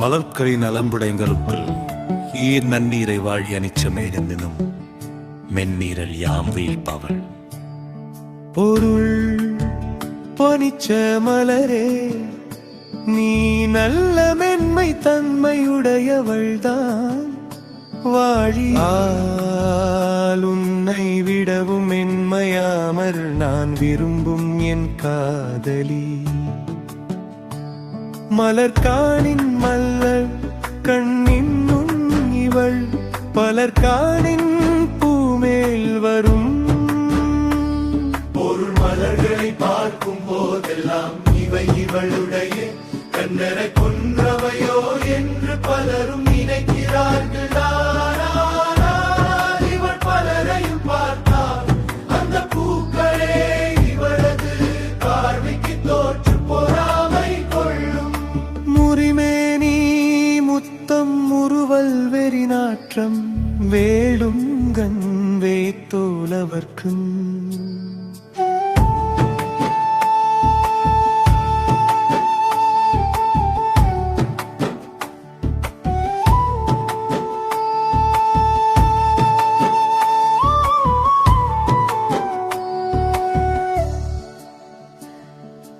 மலர்களின் அலம்புடைங்களுக்குள் ஈர் நன்னீரை வாழி அனிச்சமேதெனும் மென்னீரல் யாம் வீழ்பவள். பொருள் பனிச்ச மலரே, நீ நல்ல மென்மை தன்மையுடையவள்தான். வாழியால் உன்னை விடவும் மென்மையாமற் நான் விரும்பும் என் காதலி. மலர்காணின் மல்லர் கண்ணின் நுண் இவள், பலர்காணின் பூமேல் வரும். பொருள் மலர்களை பார்க்கும் போதெல்லாம் இவை இவளுடைய கண்ணரை கொன்றவையோ என்று பலரும் நினைக்கிறார்கள். ஆனால் இவள் பலரையும் பார்த்தால் அந்த பூக்களே இவளது பார்வைக்கு தோற்று பொறாமை கொள்ளும். முறிமேனி முத்தம் முறுவல் வெறி நாற்றம் வேளும் கண்வே தோலவர்க்கும்.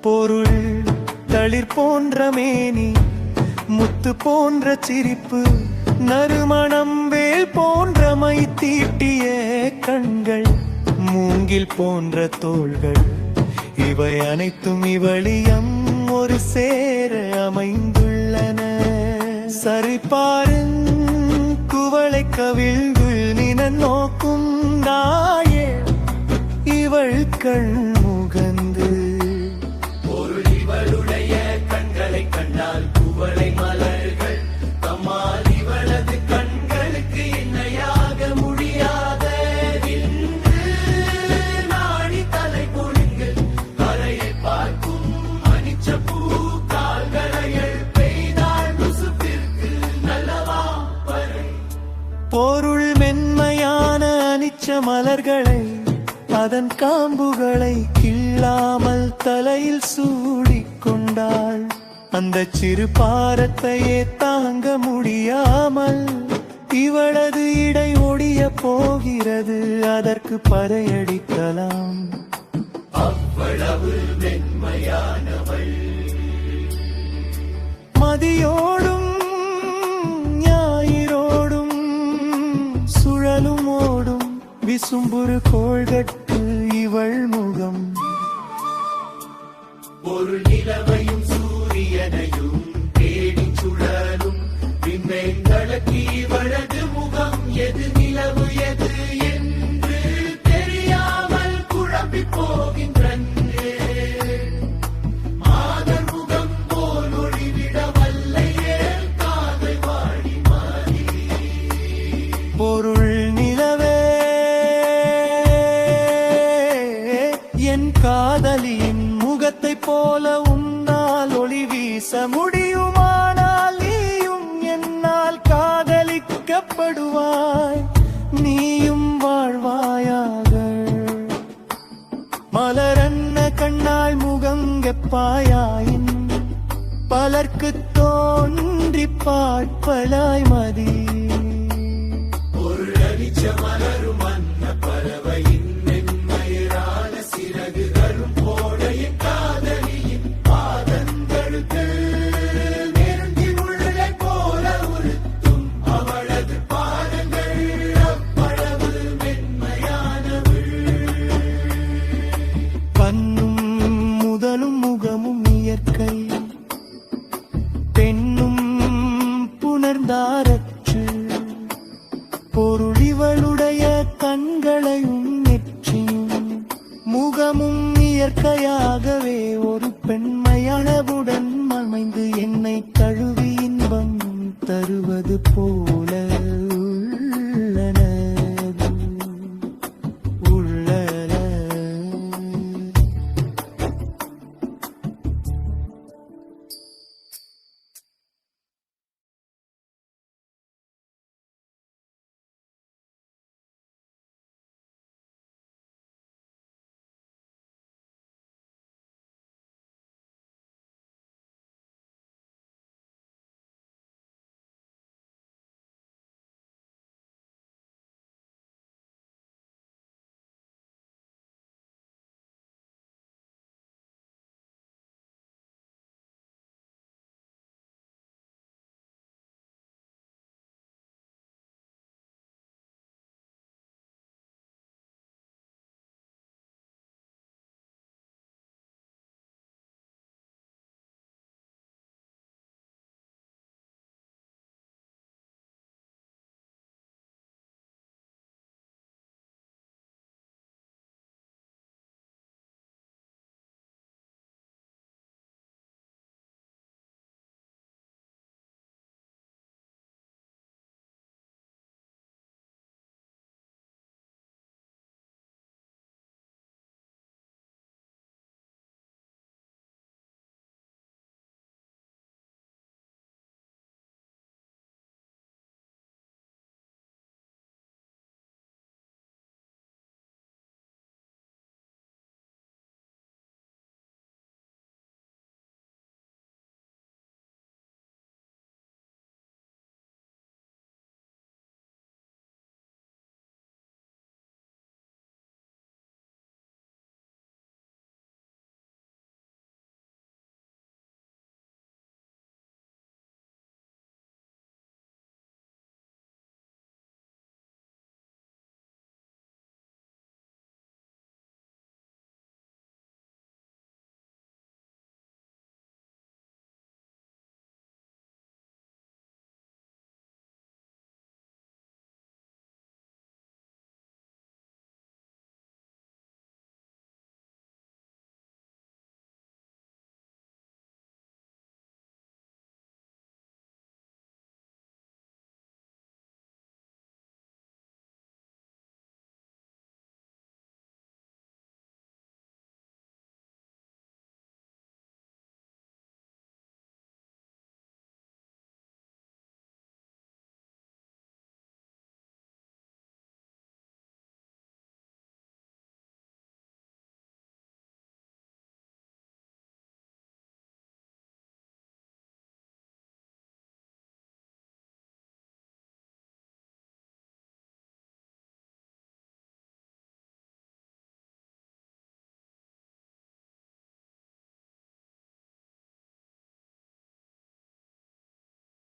பொருள் தளிர் போன்ற மேனி, முத்து போன்ற சிரிப்பு, நறுமணம் வேல் போன்ற மை தீட்டிய கண்கள், மூங்கில் போன்ற தோள்கள், இவை அனைத்தும் இவளியம் ஒரு சேர அமைந்துள்ளன. சரிபாரும் குவளை கவிழ்குள் நின நோக்கும் நாயே இவள் கண் முகந்து. பொருள் இவளுடைய கண்களை கண்டால் குவளை மலர்கள் தம்மால் இவளது கண்களுக்கு இணையாக முடியாத நாடி தலை பொழுங்கள் கரையை பார்க்கும் அனிச்ச பூ கால்களைகள் பெய்தாள் முசுப்பிற்கு நல்லவா பறை. பொருள் மென்மையான அனிச்ச மலர்களை அதன் காம்புகளை கிள்ளாமல் தலையில் சூடிக்கொண்டாள். அந்த சிறு பாரத்தையே தாங்க முடியாமல் இவளது இடை ஒடிய போகிறது. அதற்கு பறையடிக்கலாம். அவ்வளவு மென்மையானவள் மதியோடும் ஞாயிறோடும் சுழலும் ஓடும் விசும்புறு கோள்கட்டு இவள் முகம். பொருள் நிலவையும் சூரியனையும் தேடி சுழலும் விண்மீன்களுக்கு இவளது முகம் எது நிலவு எது என்று தெரியாமல் குழம்பி போகின்றன. மாதர் முகம் போல் ஒளிவிட வல்லையே காதல் வாடி மாறி. பொருள் நிலவே, என் காதலியின் முகத்தை போல உன்னால் ஒளி வீச முடியுமானால் நீயும் என்னால் காதலிக்கப்படுவாய், நீயும் வாழ்வாயாக. மலரன்ன கண்ணால் முகங்கெப்பாயாயின் பலர்க்கு தோன்றி பார்ப்பலாய் மதி. பொருள் அனிச்ச மலரும் அன்ன பறவையின் மென்மயிரான சிறகுகளும் போடைய காதலியின் பாதங்களுக்கு நெருங்கி உள்ளே போல உறுத்தும் அவளது பாதங்கள் அவ்வளவு மென்மையானவள். கண்ணும் முதலும் முகமும் இயற்கை, பெண்ணும் புணர்ந்தாரற்று. பொருள் இவளுடைய கண்களையும் நெற்றியும் முகமும் இயற்கையாகவே ஒரு பெண்மையளவுடன் அமைந்து என்னை தழுவி இன்பம் தருவது போல